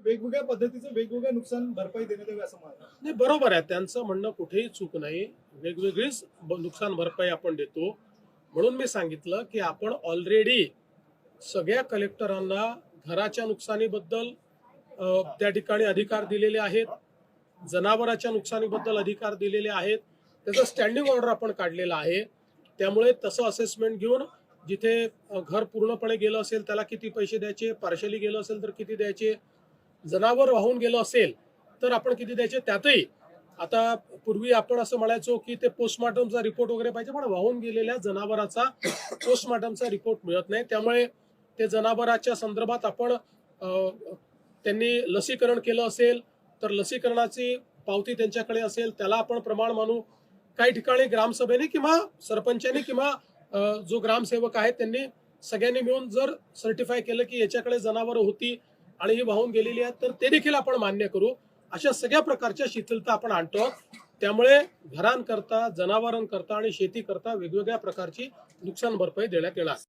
वेगवेगळ्या पद्धतीचं वेगवेगळं नुकसान भरपाई देण्यात यावी असं मला नाही, बरोबर आहे, त्यांचं म्हणणं कुठेही चूक नाही. वेगवेगळीच नुकसान भरपाई आपण देतो. म्हणून मी सांगितलं की आपण ऑलरेडी सगळ्या कलेक्टरांना घराच्या नुकसानीबद्दल त्या ठिकाणी अधिकार दिलेले आहेत, जनावराच्या नुकसानीबद्दल अधिकार दिलेले आहेत. त्याचं स्टँडिंग ऑर्डर आपण काढलेला आहे. त्यामुळे तसं असेसमेंट घेऊन जिथे घर पूर्णपणे गेलं असेल त्याला किती पैसे द्यायचे, पार्शली गेलं असेल तर किती द्यायचे, जनावर वाहून गेलं असेल तर आपण किती द्यायचे. त्यातही आता पूर्वी आपण असं म्हणायचो की ते पोस्टमॉर्टमचा रिपोर्ट वगैरे पाहिजे, पण वाहून गेलेल्या जनावराचा पोस्टमॉर्टमचा रिपोर्ट मिळत नाही. त्यामुळे ते जनावराच्या संदर्भात आपण त्यांनी लसीकरण केलं असेल तर लसीकरणाची पावती त्यांच्याकडे असेल त्याला आपण प्रमाण मानू. काही ठिकाणी ग्रामसभेने किंवा सरपंचाने किंवा जो ग्रामसेवक आहे त्यांनी सगळ्यांनी मिळून जर सर्टिफाय केलं की याच्याकडे जनावरं होती आणि ही वाहून गेलेली आहेत तर ते देखील आपण मान्य करू. अशा सगळ्या प्रकारच्या शिथिलता आपण आणतो. त्यामुळे घरांकरता, जनावरांकरता आणि शेतीकरता वेगवेगळ्या प्रकारची नुकसान भरपाई देण्यात येणार.